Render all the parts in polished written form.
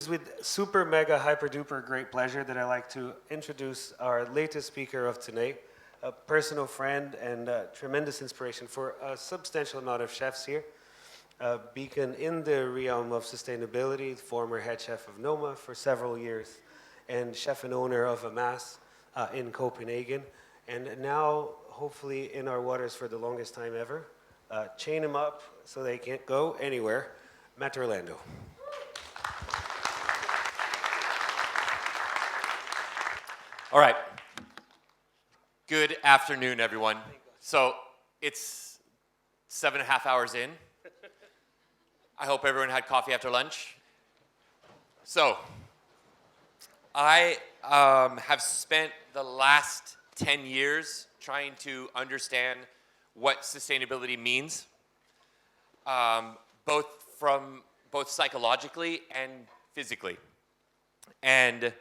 It's with super mega hyper duper great pleasure that I like to introduce our latest speaker of tonight, a personal friend and tremendous inspiration for a substantial amount of chefs here. A beacon in the realm of sustainability, former head chef of Noma for several years, and chef and owner of Amass in Copenhagen, and now hopefully in our waters for the longest time ever. Chain them up so they can't go anywhere. Matt Orlando. All right. Good afternoon, everyone. So it's 7.5 hours in. I hope everyone had coffee after lunch. So I have spent the last 10 years trying to understand what sustainability means, both psychologically and physically. And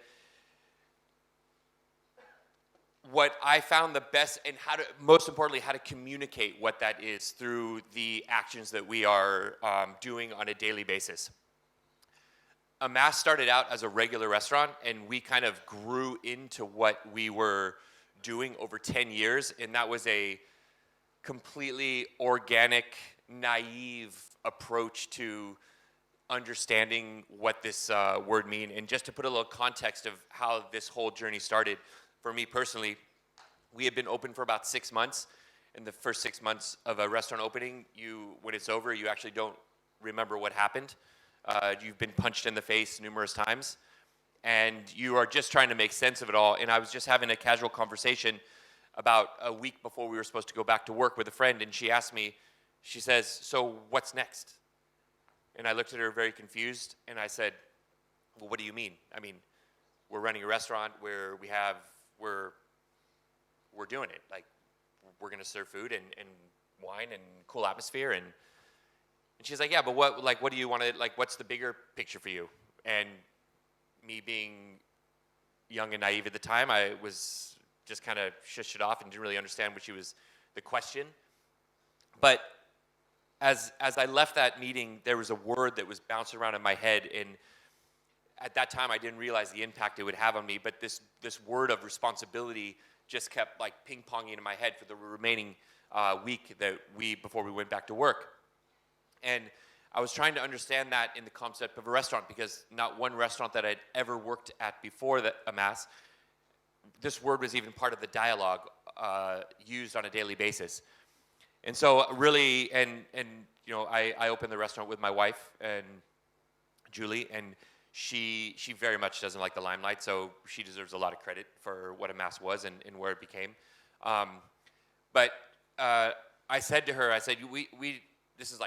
what I found the best, and most importantly, how to communicate what that is through the actions that we are doing on a daily basis. Amass started out as a regular restaurant, and we kind of grew into what we were doing over 10 years, and that was a completely organic, naive approach to understanding what this word means. And just to put a little context of how this whole journey started, for me personally, we had been open for about 6 months. In the first 6 months of a restaurant opening, when it's over, you actually don't remember what happened. You've been punched in the face numerous times, and you are just trying to make sense of it all. And I was just having a casual conversation about a week before we were supposed to go back to work with a friend, and she asked me, she says, "So what's next?" And I looked at her very confused, and I said, "Well, what do you mean? I mean, we're running a restaurant where we're doing it. Like, we're going to serve food and wine and cool atmosphere." And she's like, "Yeah, but what do you want to, what's the bigger picture for you?" And me being young and naive at the time, I was just kind of shushed it off and didn't really understand the question. But as I left that meeting, there was a word that was bouncing around in my head, and at that time, I didn't realize the impact it would have on me, but this word of responsibility just kept ping-ponging in my head for the remaining week before we went back to work. And I was trying to understand that in the concept of a restaurant, because not one restaurant that I'd ever worked at before Amass, this word was even part of the dialogue used on a daily basis. And so really, I opened the restaurant with my wife and Julie, and she very much doesn't like the limelight, so she deserves a lot of credit for what Amass was and where it became. But I said to her, this is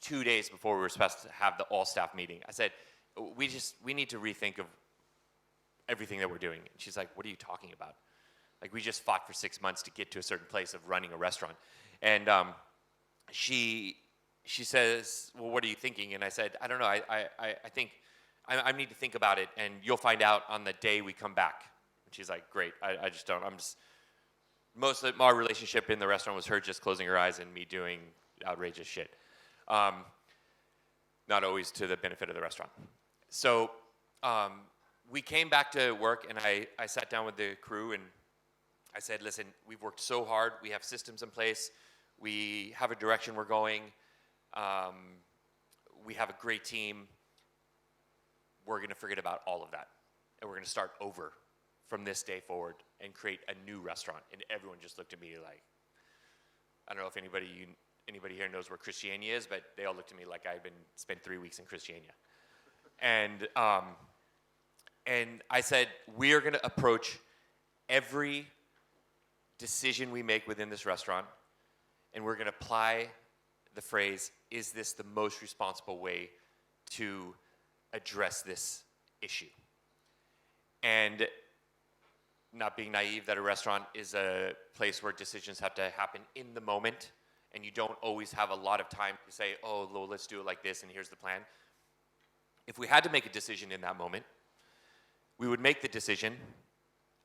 2 days before we were supposed to have the all-staff meeting. I said, we need to rethink of everything that we're doing. And she's like, "What are you talking about? We just fought for 6 months to get to a certain place of running a restaurant." And she says, "Well, what are you thinking?" And I said, "I don't know. I think I need to think about it, and you'll find out on the day we come back." And she's like, "Great. I just don't. Most of my relationship in the restaurant was her just closing her eyes and me doing outrageous shit. Not always to the benefit of the restaurant." So we came back to work, and I sat down with the crew, and I said, "Listen, we've worked so hard. We have systems in place. We have a direction we're going. We have a great team. We're going to forget about all of that, and we're going to start over from this day forward and create a new restaurant." And everyone just looked at me like, I don't know if anybody here knows where Christiania is, but they all looked at me like I had spent 3 weeks in Christiania. And I said, "We are going to approach every decision we make within this restaurant, and we're going to apply the phrase, is this the most responsible way to address this issue?" And not being naive, that a restaurant is a place where decisions have to happen in the moment, and you don't always have a lot of time to say, "Oh, well, let's do it like this, and here's the plan." If we had to make a decision in that moment, we would make the decision,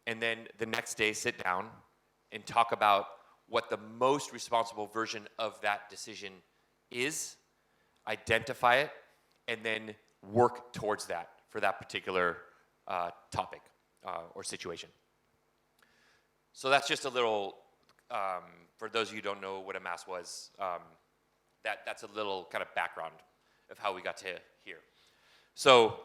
and then the next day sit down and talk about what the most responsible version of that decision is, identify it, and then work towards that for that particular topic or situation. So that's just a little, for those of you who don't know what Amass was, that's a little kind of background of how we got to here. So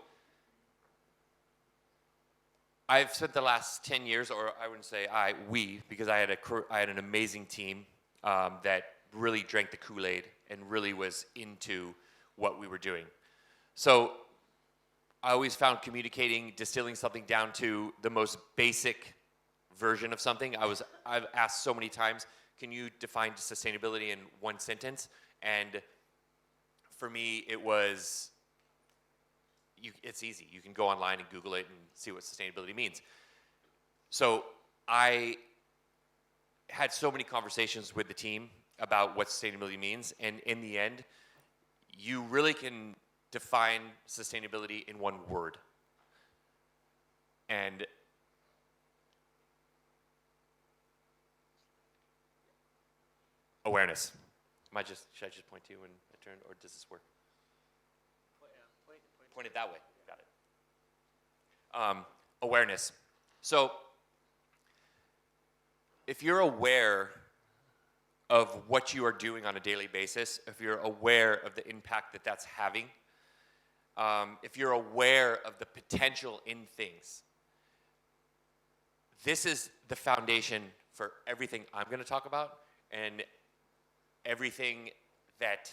I've spent the last 10 years, or I wouldn't say we, because I had an amazing team that really drank the Kool-Aid and really was into what we were doing. So I always found communicating, distilling something down to the most basic version of something. I've asked so many times, can you define sustainability in one sentence? And for me, it was, it's easy. You can go online and Google it and see what sustainability means. So I had so many conversations with the team about what sustainability means, and in the end, you really can define sustainability in one word. And awareness. Should I just point to you when I turn, or does this work? Point it that way. Got it. Awareness. So if you're aware of what you are doing on a daily basis, if you're aware of the impact that that's having, if you're aware of the potential in things, this is the foundation for everything I'm going to talk about and everything that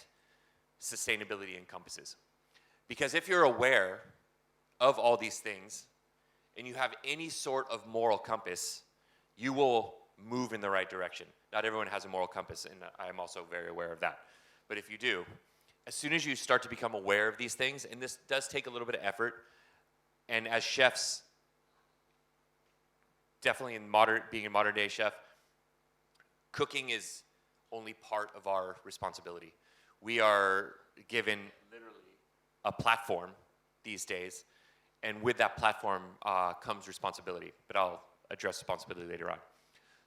sustainability encompasses. Because if you're aware of all these things and you have any sort of moral compass, you will move in the right direction. Not everyone has a moral compass, and I'm also very aware of that. But if you do, as soon as you start to become aware of these things, and this does take a little bit of effort, and as chefs, definitely being a modern day chef, cooking is only part of our responsibility. We are given literally a platform these days, and with that platform comes responsibility, but I'll address responsibility later on.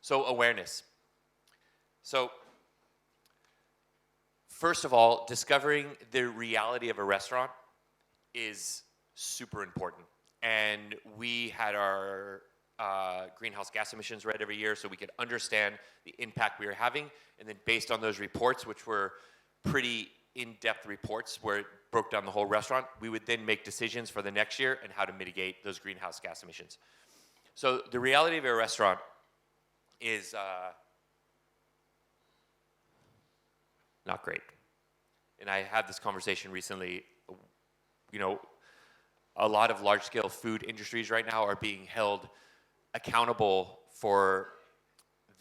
So awareness. So first of all, discovering the reality of a restaurant is super important. And we had our greenhouse gas emissions read every year so we could understand the impact we were having. And then based on those reports, which were pretty in-depth reports where it broke down the whole restaurant, we would then make decisions for the next year and how to mitigate those greenhouse gas emissions. So the reality of a restaurant is not great. And I had this conversation recently. You know, a lot of large-scale food industries right now are being held accountable for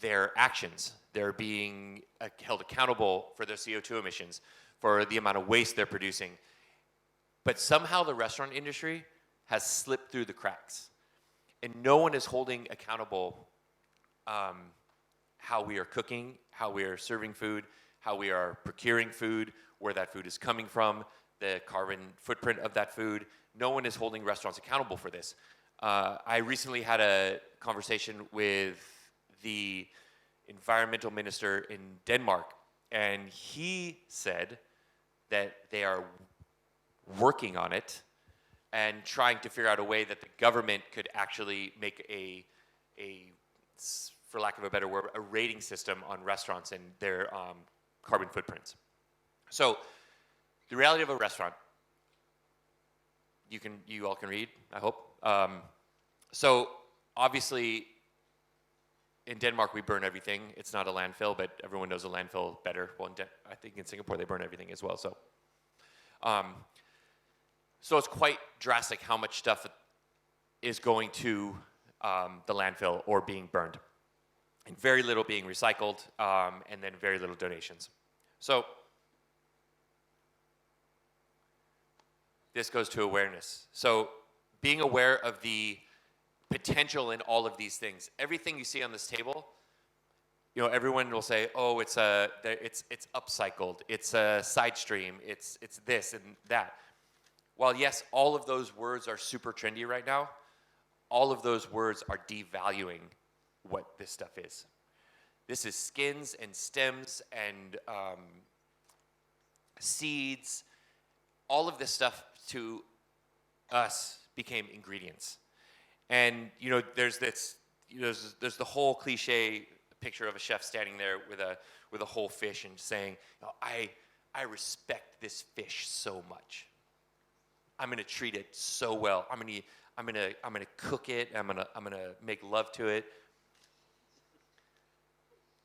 their actions. They're being held accountable for their CO2 emissions, for the amount of waste they're producing. But somehow the restaurant industry has slipped through the cracks. And no one is holding accountable how we are cooking, how we are serving food, how we are procuring food, where that food is coming from, the carbon footprint of that food. No one is holding restaurants accountable for this. I recently had a conversation with the environmental minister in Denmark, and he said that they are working on it and trying to figure out a way that the government could actually make a for lack of a better word, a rating system on restaurants and their carbon footprints. So the reality of a restaurant, you all can read, I hope. So obviously, in Denmark, we burn everything. It's not a landfill, but everyone knows a landfill better. Well, I think in Singapore, they burn everything as well. So, so it's quite drastic how much stuff is going to the landfill or being burned. And very little being recycled, and then very little donations. So this goes to awareness. So being aware of the potential in all of these things. Everything you see on this table, you know, everyone will say, "Oh, it's upcycled, it's a side stream, it's this and that." While yes, all of those words are super trendy right now, all of those words are devaluing what this stuff is. This is skins and stems and seeds, all of this stuff to us became ingredients. And you know, there's this, you know, there's the whole cliche picture of a chef standing there with a whole fish and saying, you know, I respect this fish so much. I'm gonna treat it so well. I'm gonna cook it. I'm gonna make love to it.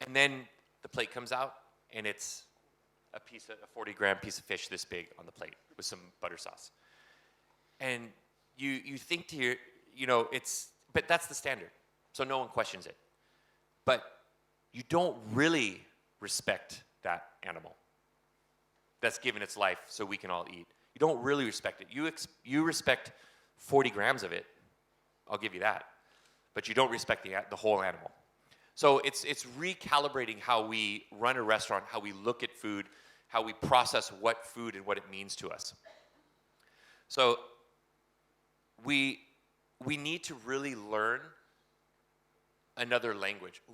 And then the plate comes out, and it's a 40-gram piece of fish this big on the plate with some butter sauce. And you think to your, you know, but that's the standard, so no one questions it. But you don't really respect that animal that's given its life so we can all eat. You don't really respect it. You respect 40 grams of it. I'll give you that. But you don't respect the whole animal. So it's recalibrating how we run a restaurant, how we look at food, how we process what food and what it means to us. So we need to really learn another language. Ooh.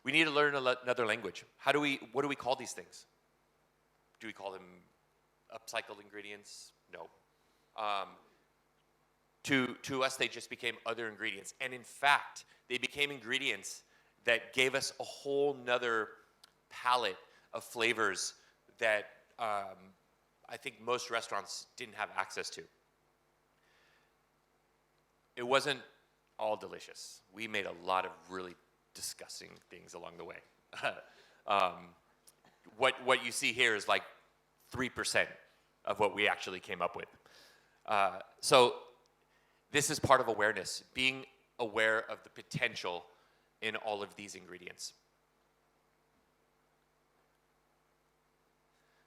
We need to learn another language. What do we call these things? Do we call them upcycled ingredients? No. To us, they just became other ingredients. And in fact, they became ingredients that gave us a whole nother palette of flavors that I think most restaurants didn't have access to. It wasn't all delicious. We made a lot of really disgusting things along the way. What you see here is like 3% of what we actually came up with. So this is part of awareness, being aware of the potential in all of these ingredients.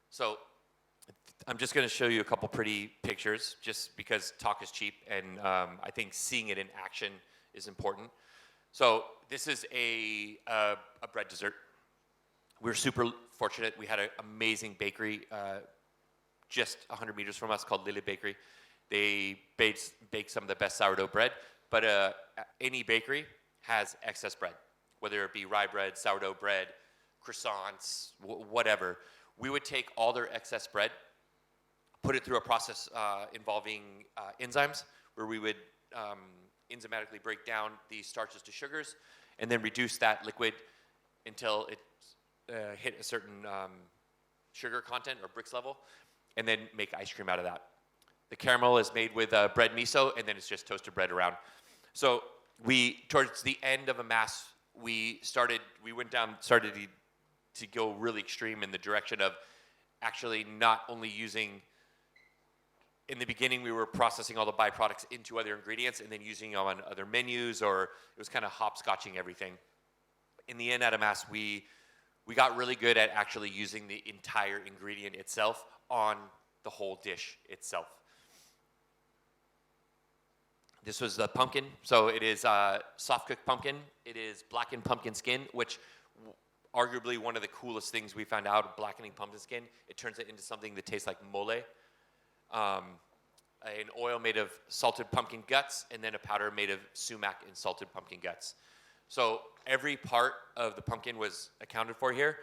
So I'm just going to show you a couple pretty pictures just because talk is cheap, and I think seeing it in action is important. So this is a bread dessert. We're super fortunate. We had an amazing bakery just 100 meters from us called Lille Bakery. They bake some of the best sourdough bread, but any bakery has excess bread, whether it be rye bread, sourdough bread, croissants, whatever. We would take all their excess bread, put it through a process involving enzymes, where we would enzymatically break down the starches to sugars, and then reduce that liquid until it hit a certain sugar content or Brix level, and then make ice cream out of that. The caramel is made with bread miso, and then it's just toasted bread around. So towards the end of Amass, we started to go really extreme in the direction of actually not only using, in the beginning we were processing all the byproducts into other ingredients and then using them on other menus, or it was kind of hopscotching everything. In the end at Amass, we got really good at actually using the entire ingredient itself on the whole dish itself. This was the pumpkin. So it is soft-cooked pumpkin. It is blackened pumpkin skin, which arguably one of the coolest things we found out, blackening pumpkin skin. It turns it into something that tastes like mole. An oil made of salted pumpkin guts, and then a powder made of sumac and salted pumpkin guts. So every part of the pumpkin was accounted for here,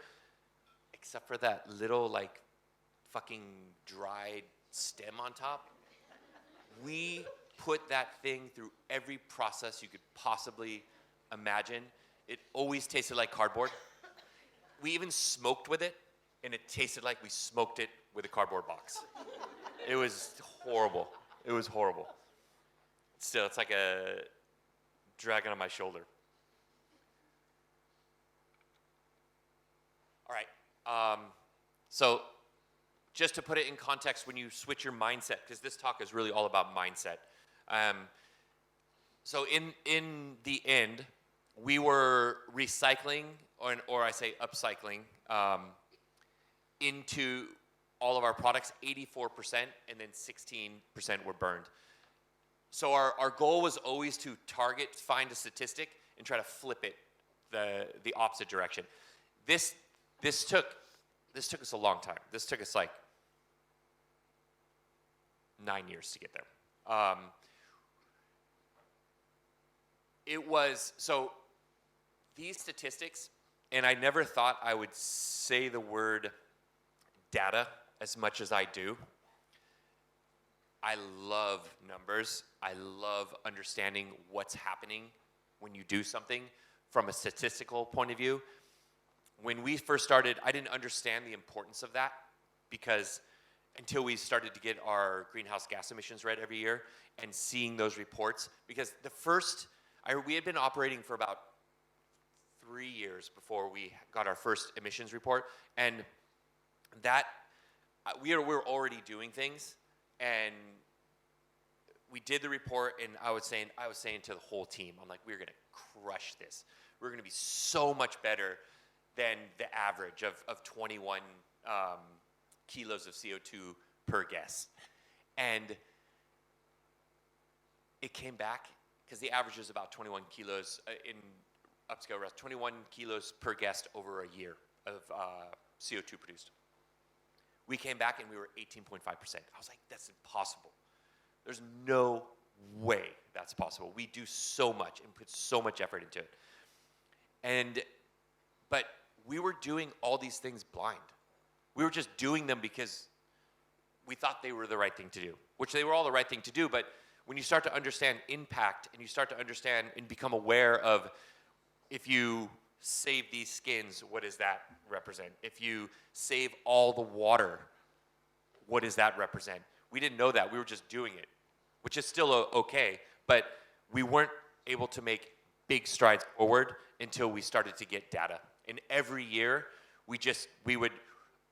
except for that little like fucking dried stem on top. We put that thing through every process you could possibly imagine. It always tasted like cardboard. We even smoked with it, and it tasted like we smoked it with a cardboard box. It was horrible. It was horrible. Still, it's like a dragon on my shoulder. All right. So just to put it in context, when you switch your mindset, because this talk is really all about mindset. So in the end, we were recycling, or I say upcycling, into all of our products, 84%, and then 16% were burned. So our goal was always to find a statistic, and try to flip it the opposite direction. This took us a long time. This took us like 9 years to get there. So these statistics, and I never thought I would say the word data as much as I do. I love numbers. I love understanding what's happening when you do something from a statistical point of view. When we first started, I didn't understand the importance of that because until we started to get our greenhouse gas emissions read every year and seeing those reports, because we had been operating for about 3 years before we got our first emissions report, and that we were already doing things, and we did the report, and I was saying to the whole team, I'm like, we're gonna crush this. We're gonna be so much better than the average of 21 kilos of CO2 per guest. And it came back, because the average is about 21 kilos in upscale restaurants, 21 kilos per guest over a year of CO2 produced. We came back and we were 18.5%. I was like, that's impossible. There's no way that's possible. We do so much and put so much effort into it. But we were doing all these things blind. We were just doing them because we thought they were the right thing to do, which they were all the right thing to do. But when you start to understand impact and you start to understand and become aware of, if you save these skins, what does that represent? If you save all the water, what does that represent? We didn't know that. We were just doing it, which is still okay, but we weren't able to make big strides forward until we started to get data. And every year,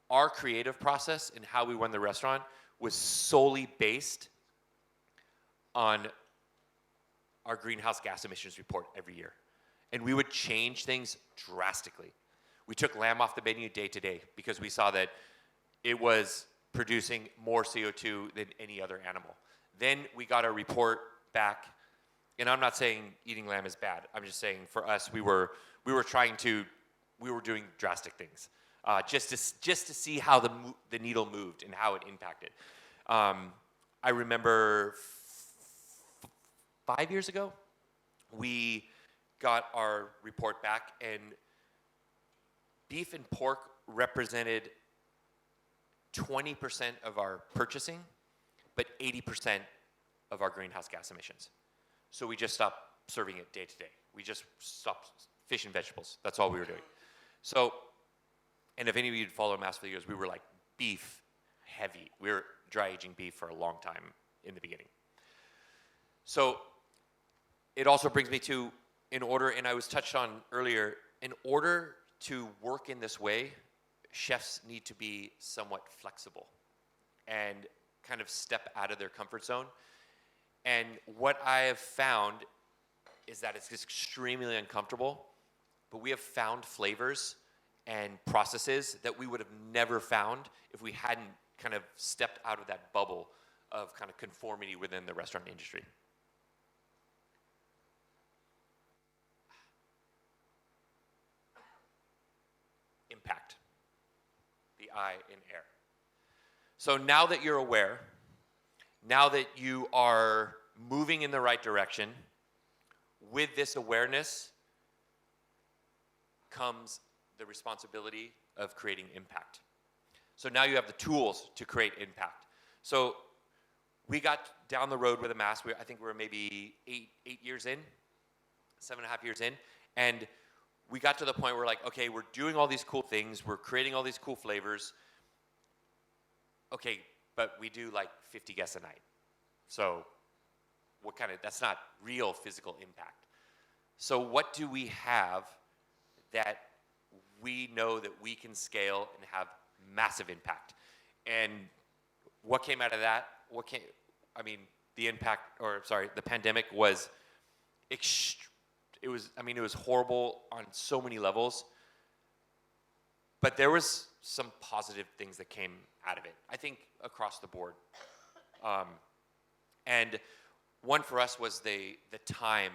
our creative process and how we run the restaurant was solely based on our greenhouse gas emissions report every year. And we would change things drastically. We took lamb off the menu day to day because we saw that it was producing more CO2 than any other animal. Then we got a report back, and I'm not saying eating lamb is bad. I'm just saying for us, we were doing drastic things just to see how the needle moved and how it impacted. I remember 5 years ago, we got our report back, and beef and pork represented 20% of our purchasing, but 80% of our greenhouse gas emissions. So we just stopped serving it day to day. We just stopped fish and vegetables. That's all we were doing. So, and if any of you follow Amass for the years, we were like beef heavy. We were dry aging beef for a long time in the beginning. So it also brings me to, in order, and I was touched on earlier, in order to work in this way, chefs need to be somewhat flexible and kind of step out of their comfort zone. And what I have found is that it's extremely uncomfortable, but we have found flavors and processes that we would have never found if we hadn't kind of stepped out of that bubble of kind of conformity within the restaurant industry. Impact. The I in air. So now that you're aware, now that you are moving in the right direction, with this awareness comes the responsibility of creating impact. So now you have the tools to create impact. So we got down the road with Amass. I think we're maybe 8 years in, 7.5 years in, and we got to the point where like, okay, we're doing all these cool things, we're creating all these cool flavors. Okay, but we do like 50 guests a night. So that's not real physical impact. So what do we have that we know that we can scale and have massive impact? And what came out of that? The pandemic was it was horrible on so many levels, but there was some positive things that came out of it, I think, across the board. And one for us was the time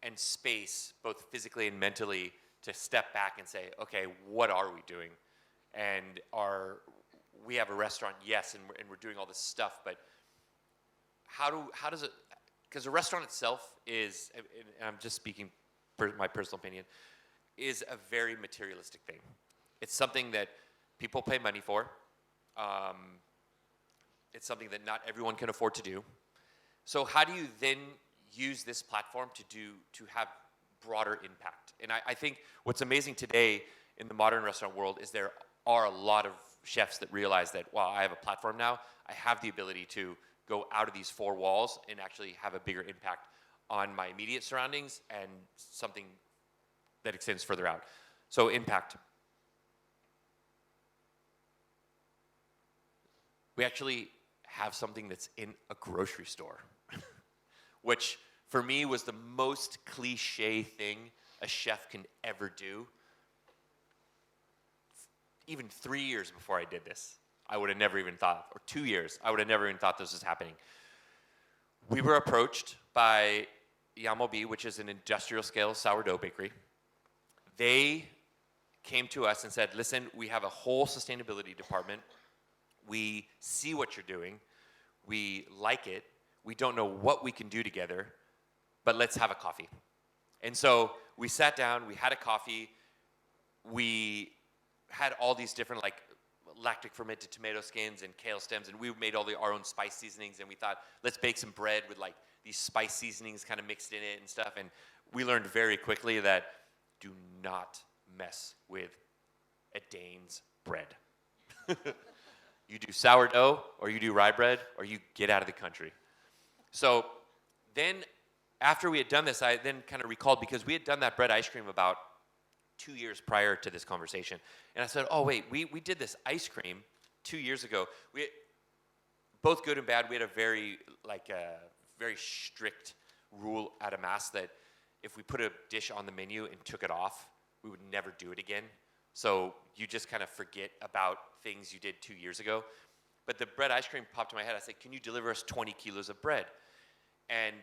and space, both physically and mentally, to step back and say, okay, what are we doing? And we have a restaurant, yes, and we're doing all this stuff, but how does it, because the restaurant itself is, and I'm just speaking my personal opinion, is a very materialistic thing. It's something that people pay money for. It's something that not everyone can afford to do. So how do you then use this platform to have broader impact? And I think what's amazing today in the modern restaurant world is there are a lot of chefs that realize that, wow, I have a platform now. I have the ability to go out of these four walls and actually have a bigger impact on my immediate surroundings and something that extends further out. So impact. We actually have something that's in a grocery store, which for me was the most cliche thing a chef can ever do. Even 3 years before I did this, I would have never even thought, or 2 years, I would have never even thought this was happening. We were approached by Yamobi, which is an industrial scale sourdough bakery. They came to us and said, listen, we have a whole sustainability department. We see what you're doing. We like it. We don't know what we can do together, but let's have a coffee. And so we sat down, we had a coffee. We had all these different like lactic fermented tomato skins and kale stems, and we made all our own spice seasonings, and we thought, let's bake some bread with like these spice seasonings kind of mixed in it and stuff. And we learned very quickly that do not mess with a Dane's bread. You do sourdough, or you do rye bread, or you get out of the country. So then after we had done this, I then kind of recalled, because we had done that bread ice cream about 2 years prior to this conversation. And I said, oh, wait, we did this ice cream 2 years ago. We, both good and bad, we had a very strict rule at Amass that if we put a dish on the menu and took it off, we would never do it again. So you just kind of forget about things you did 2 years ago. But the bread ice cream popped in my head. I said, can you deliver us 20 kilos of bread? And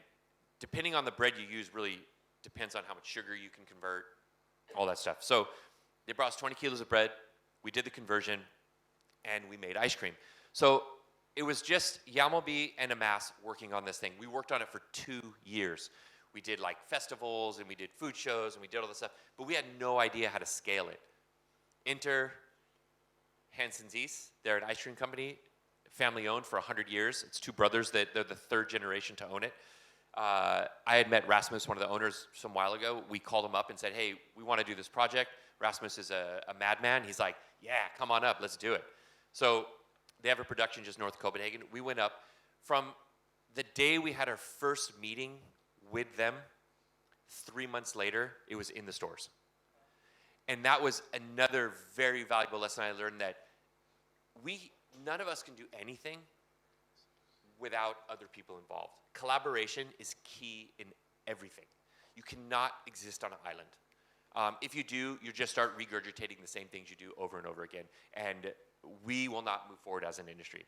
depending on the bread you use really depends on how much sugar you can convert, all that stuff. So they brought us 20 kilos of bread. We did the conversion, and we made ice cream. So it was just Yamobi and Amass working on this thing. We worked on it for 2 years. We did like festivals, and we did food shows, and we did all this stuff, but we had no idea how to scale it. Enter Hansen's East. They're an ice cream company, family owned for 100 years. It's two brothers that they're the third generation to own it. I had met Rasmus, one of the owners, some while ago. We called him up and said, hey, we want to do this project. Rasmus is a madman. He's like, yeah, come on up, let's do it. So they have a production just north of Copenhagen. We went up. From the day we had our first meeting with them, 3 months later, it was in the stores. And that was another very valuable lesson I learned, that none of us can do anything without other people involved. Collaboration is key in everything. You cannot exist on an island. If you do, you just start regurgitating the same things you do over and over again, and we will not move forward as an industry.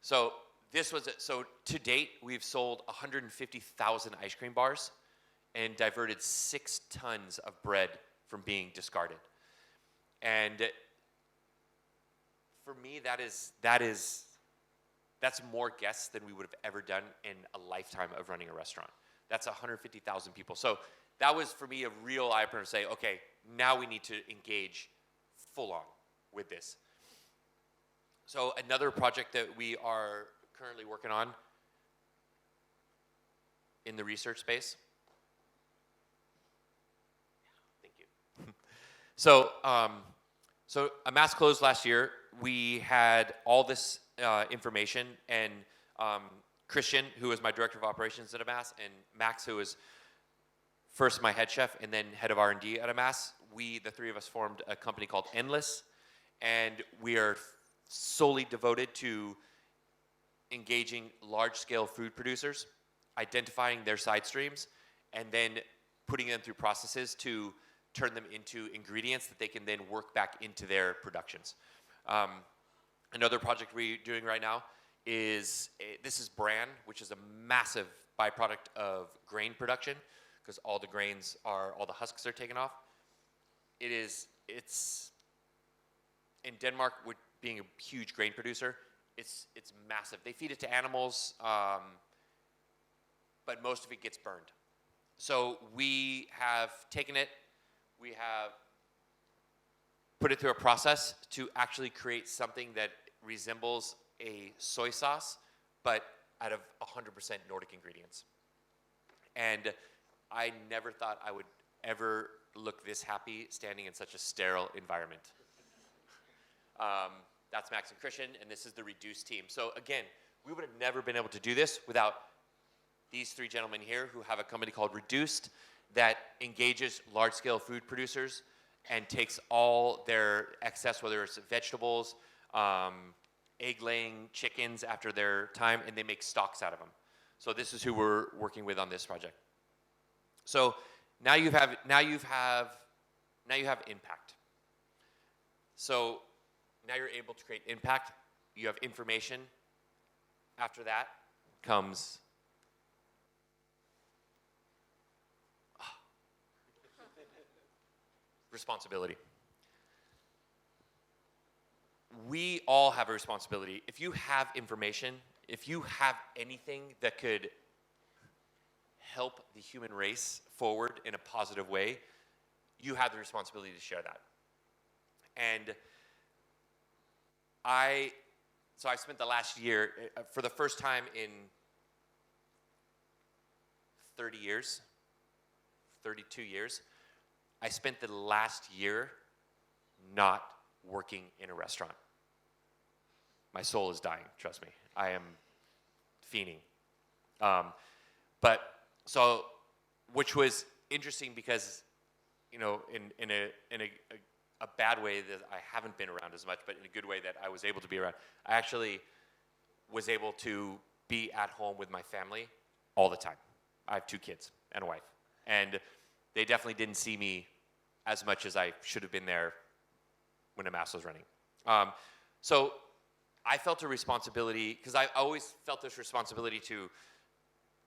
So to date, we've sold 150,000 ice cream bars and diverted 6 tons of bread from being discarded. And for me, that's more guests than we would have ever done in a lifetime of running a restaurant. That's 150,000 people. So that was, for me, a real eye-opener to say, okay, now we need to engage full on with this. So another project that we are currently working on in the research space. Thank you. So Amass closed last year. We had all this information, and Christian, who was my director of operations at Amass, and Max, who was first my head chef and then head of R&D at Amass, the three of us formed a company called Endless, and we are solely devoted to engaging large-scale food producers, identifying their side streams, and then putting them through processes to turn them into ingredients that they can then work back into their productions. Another project we're doing right now is, this is bran, which is a massive byproduct of grain production, because all the husks are taken off. It's in Denmark, with being a huge grain producer, it's massive. They feed it to animals, but most of it gets burned. So we have taken it, we have put it through a process to actually create something that resembles a soy sauce, but out of 100% Nordic ingredients. And I never thought I would ever look this happy standing in such a sterile environment. That's Max and Christian, and this is the Reduce team. So again, we would have never been able to do this without these three gentlemen here who have a company called Reduced that engages large-scale food producers and takes all their excess, whether it's vegetables, egg-laying chickens after their time, and they make stocks out of them. So this is who we're working with on this project. So now you have impact. So now you're able to create impact. You have information. After that comes responsibility. We all have a responsibility. If you have information, if you have anything that could help the human race forward in a positive way, you have the responsibility to share that. And I spent the last year, for the first time in 30 years, 32 years, I spent the last year not working in a restaurant. My soul is dying, trust me. I am fiending. Which was interesting because, you know, in a bad way that I haven't been around as much, but in a good way that I was able to be around. I actually was able to be at home with my family all the time. I have 2 kids and a wife. And they definitely didn't see me as much as I should have been there when Amass was running. So I felt a responsibility, because I always felt this responsibility to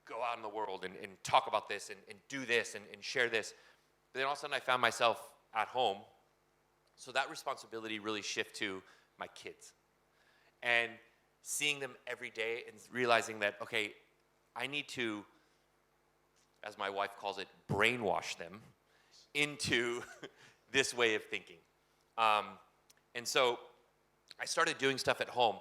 go out in the world and talk about this and do this and share this. But then all of a sudden I found myself at home. So that responsibility really shifted to my kids. And seeing them every day and realizing that, okay, I need to, as my wife calls it, brainwash them into this way of thinking. And so I started doing stuff at home.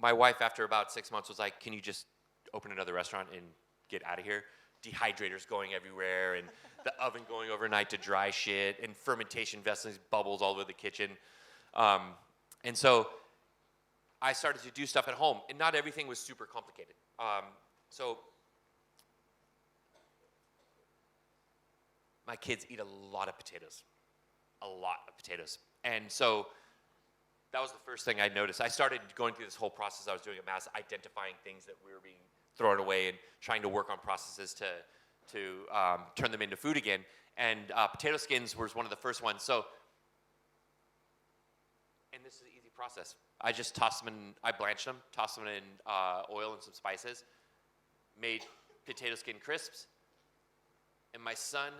My wife, after about 6 months, was like, can you just open another restaurant and get out of here? Dehydrators going everywhere and the oven going overnight to dry shit and fermentation vessels, bubbles all over the kitchen. And so I started to do stuff at home, and not everything was super complicated. So my kids eat a lot of potatoes. And so that was the first thing I noticed. I started going through this whole process I was doing at Amass, identifying things that we were being thrown away and trying to work on processes to turn them into food again. And potato skins was one of the first ones. So, and this is an easy process. I just tossed them in, I blanched them, tossed them in oil and some spices, made potato skin crisps, and my son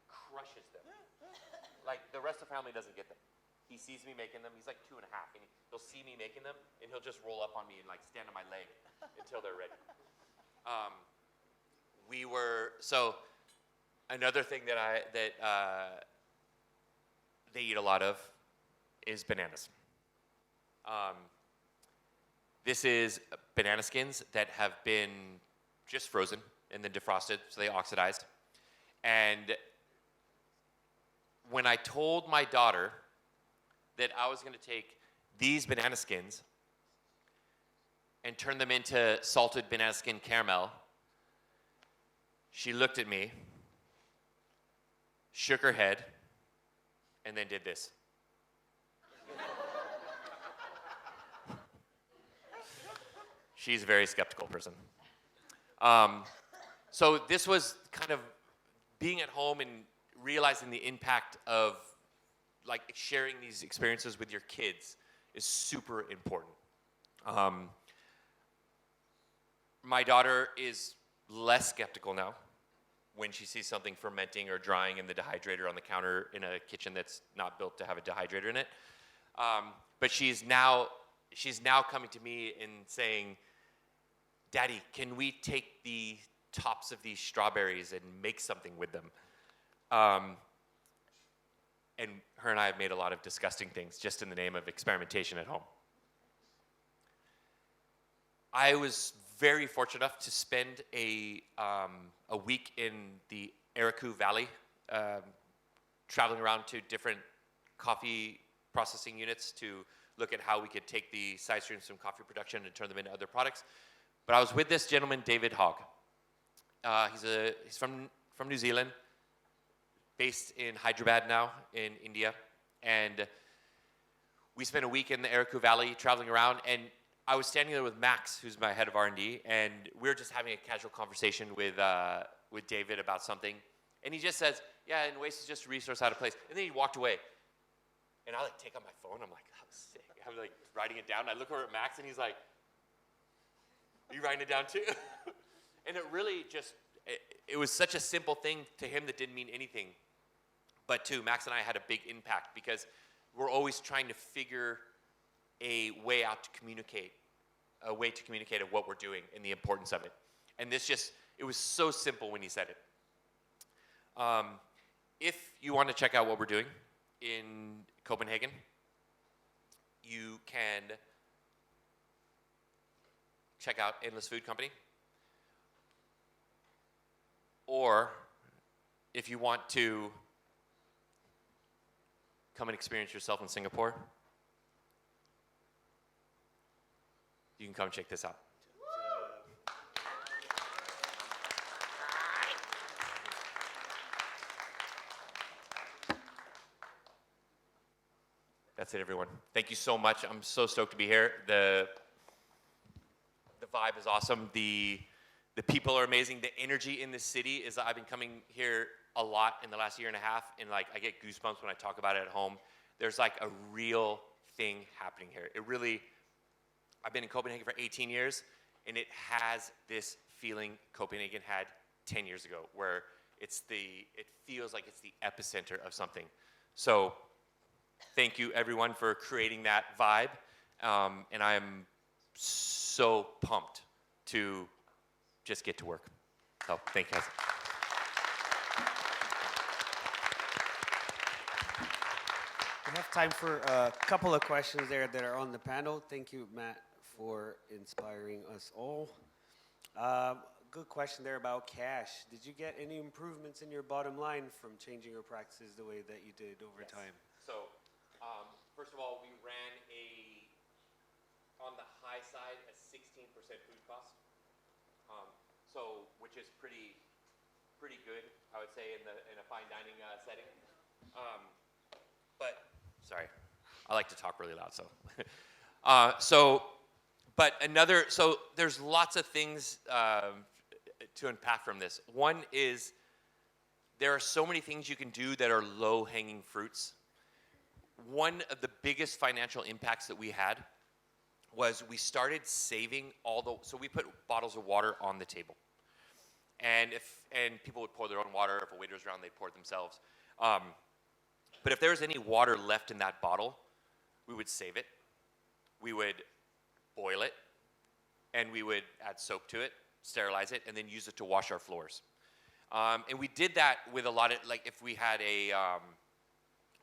crushes them. Like, the rest of the family doesn't get them. He sees me making them. He's like 2 and a half, and he'll see me making them, and he'll just roll up on me and like stand on my leg until they're ready. So another thing that they eat a lot of is bananas. This is banana skins that have been just frozen and then defrosted, so they oxidized. And when I told my daughter that I was going to take these banana skins and turn them into salted banana skin caramel, she looked at me, shook her head, and then did this. She's a very skeptical person. So this was kind of being at home and realizing the impact of like sharing these experiences with your kids is super important. My daughter is less skeptical now when she sees something fermenting or drying in the dehydrator on the counter in a kitchen that's not built to have a dehydrator in it. But she's now coming to me and saying, Daddy, can we take the tops of these strawberries and make something with them? And her and I have made a lot of disgusting things just in the name of experimentation at home. I was very fortunate enough to spend a week in the Eriku Valley, traveling around to different coffee processing units to look at how we could take the side streams from coffee production and turn them into other products. But I was with this gentleman, David Hogg. He's from New Zealand, based in Hyderabad now in India, and we spent a week in the Eriku Valley traveling around, and I was standing there with Max, who's my head of R&D, and we were just having a casual conversation with David about something, and he just says, yeah, and waste is just a resource out of place, and then he walked away, and I like take out my phone, I'm like, that was sick. I'm like writing it down, I look over at Max, and he's like, are you writing it down too? And it really just, it was such a simple thing to him that didn't mean anything, but to Max and I had a big impact because we're always trying to figure a way out to communicate, a way to communicate of what we're doing and the importance of it. And this just, it was so simple when he said it. If you want to check out what we're doing in Copenhagen, you can check out Endless Food Company. Or if you want to come and experience yourself in Singapore, you can come check this out. That's it, everyone. Thank you so much. I'm so stoked to be here. The vibe is awesome. The people are amazing. The energy in this city is, I've been coming here a lot in the last year and a half, and like I get goosebumps when I talk about it at home. There's like a real thing happening here. It really, I've been in Copenhagen for 18 years, and it has this feeling Copenhagen had 10 years ago, where it feels like it's the epicenter of something. So thank you everyone for creating that vibe, and I'm so pumped to just get to work. So thank you guys. We have time for a couple of questions there that are on the panel. Thank you, Matt, for inspiring us all. Good question there about cash. Did you get any improvements in your bottom line from changing your practices the way that you did over time? So, first of all, we ran on the high side, a 16% food cost. Which is pretty good, I would say, in a fine dining setting. But sorry, I like to talk really loud, so. So there's lots of things to unpack from this. One is there are so many things you can do that are low-hanging fruits. One of the biggest financial impacts that we had was we started saving so we put bottles of water on the table. And people would pour their own water. If a waiter was around, they'd pour it themselves. But if there was any water left in that bottle, we would save it. We would boil it, and we would add soap to it, sterilize it, and then use it to wash our floors. And we did that with a lot of, like if we had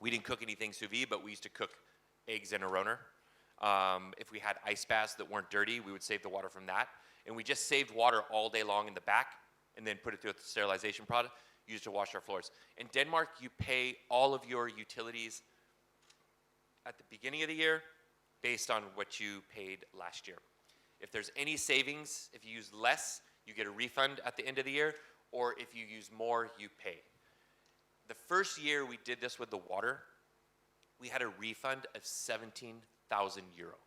we didn't cook anything sous vide, but we used to cook eggs in a roner. If we had ice baths that weren't dirty, we would save the water from that. And we just saved water all day long in the back, and then put it through a sterilization product, used to wash our floors. In Denmark, you pay all of your utilities at the beginning of the year based on what you paid last year. If there's any savings, if you use less, you get a refund at the end of the year, or if you use more, you pay. The first year we did this with the water, we had a refund of 17,000 euro.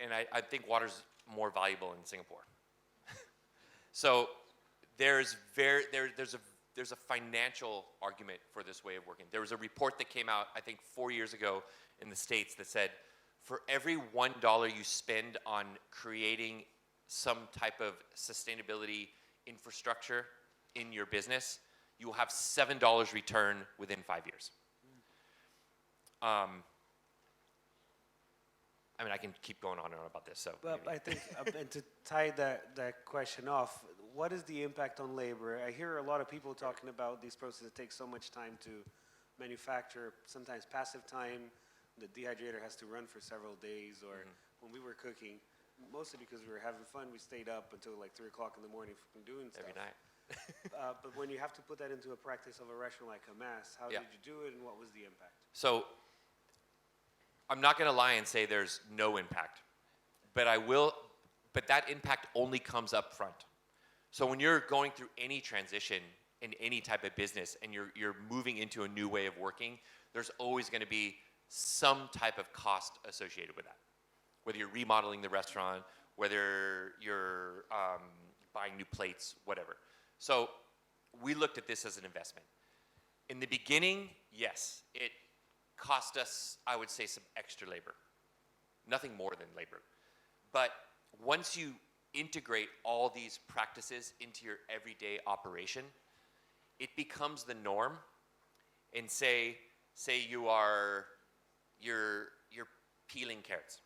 And I think water's more valuable in Singapore. So there's a financial argument for this way of working. There was a report that came out, I think 4 years ago in the States that said, for every $1 you spend on creating some type of sustainability infrastructure in your business, you will have $7 return within 5 years. I mean, I can keep going on and on about this. So, but I think, and to tie that question off, what is the impact on labor? I hear a lot of people talking about these processes that take so much time to manufacture, sometimes passive time, the dehydrator has to run for several days, or when we were cooking, mostly because we were having fun, we stayed up until like 3 o'clock in the morning from doing stuff. Every night. But when you have to put that into a practice of a restaurant like Amass, how Yeah. did you do it, and what was the impact? So I'm not going to lie and say there's no impact, but but that impact only comes up front. So when you're going through any transition in any type of business and you're moving into a new way of working, there's always going to be some type of cost associated with that. Whether you're remodeling the restaurant, whether you're buying new plates, whatever. So we looked at this as an investment. In the beginning, yes, it cost us, I would say, some extra labor. Nothing more than labor. But once you integrate all these practices into your everyday operation, it becomes the norm. And say you're peeling carrots.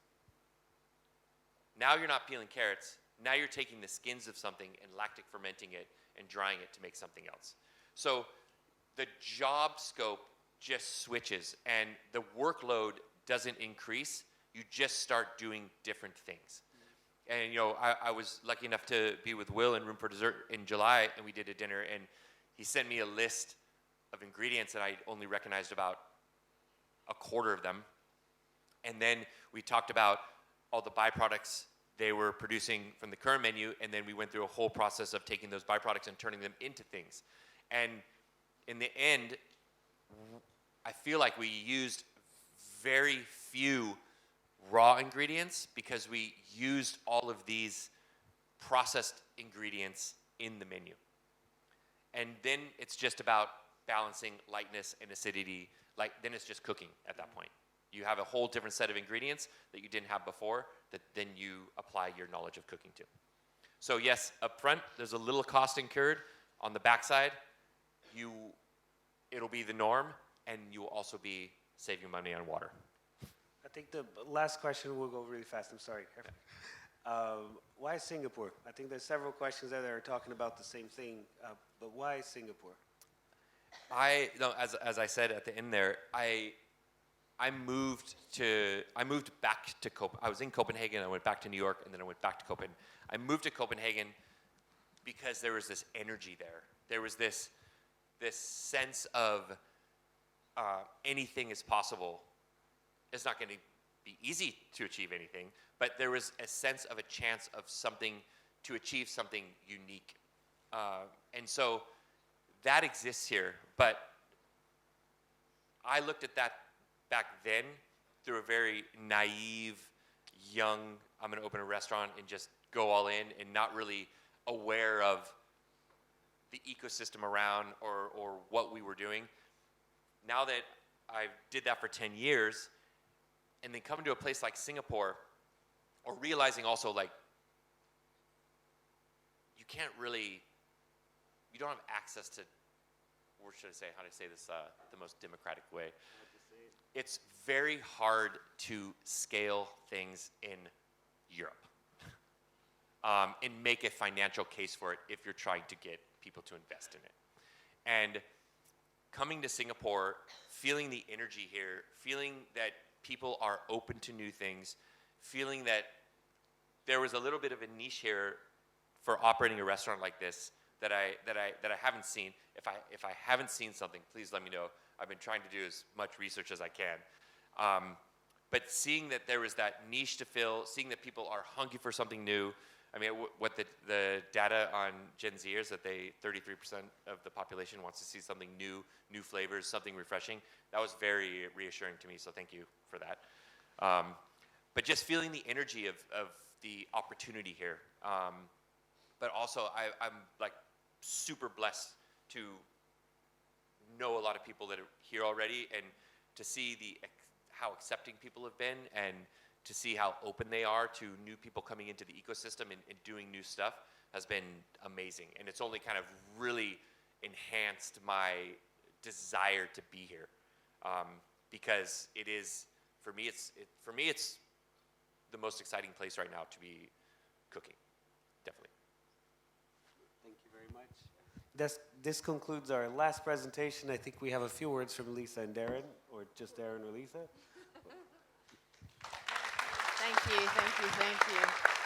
Now you're not peeling carrots. Now you're taking the skins of something and lactic fermenting it and drying it to make something else. So the job scope just switches and the workload doesn't increase. You just start doing different things. And I was lucky enough to be with Will in Room for Dessert in July, and we did a dinner, and he sent me a list of ingredients that I only recognized about a quarter of them. And then we talked about all the byproducts they were producing from the current menu, and then we went through a whole process of taking those byproducts and turning them into things. And in the end, I feel like we used very few raw ingredients because we used all of these processed ingredients in the menu. And then it's just about balancing lightness and acidity. Then it's just cooking at that point. You have a whole different set of ingredients that you didn't have before that then you apply your knowledge of cooking to. So yes, up front, there's a little cost incurred. On the backside, it'll be the norm, and you'll also be saving money on water. I think the last question will go really fast. I'm sorry. Why Singapore? I think there's several questions there that are talking about the same thing, but why Singapore? As I said at the end there, I moved back to Copenhagen. I was in Copenhagen, I went back to New York, and then I went back to Copenhagen. I moved to Copenhagen because there was this energy there. There was this sense of anything is possible. It's not going to be easy to achieve anything, but there was a sense of a chance of to achieve something unique. And so that exists here, but I looked at that back then through a very naive, young, I'm going to open a restaurant and just go all in and not really aware of the ecosystem around or what we were doing. Now that I did that for 10 years, and then coming to a place like Singapore, or realizing also you don't have access to, or should I say, how do I say this the most democratic way? It's very hard to scale things in Europe and make a financial case for it if you're trying to get people to invest in it. And coming to Singapore, feeling the energy here, feeling that people are open to new things, feeling that there was a little bit of a niche here for operating a restaurant like this that I haven't seen. If I haven't seen something, please let me know. I've been trying to do as much research as I can. But seeing that there was that niche to fill, seeing that people are hungry for something new. I mean, what the data on Gen Z is that 33% of the population wants to see something new flavors, something refreshing. That was very reassuring to me, so thank you for that. But just feeling the energy of the opportunity here. But also, I'm like super blessed to know a lot of people that are here already, and to see how accepting people have been, and to see how open they are to new people coming into the ecosystem and doing new stuff has been amazing. And it's only kind of really enhanced my desire to be here, because it is, for me it's the most exciting place right now to be cooking, definitely. Thank you very much. This concludes our last presentation. I think we have a few words from Lisa and Darren, or just Darren or Lisa. Thank you, thank you, thank you.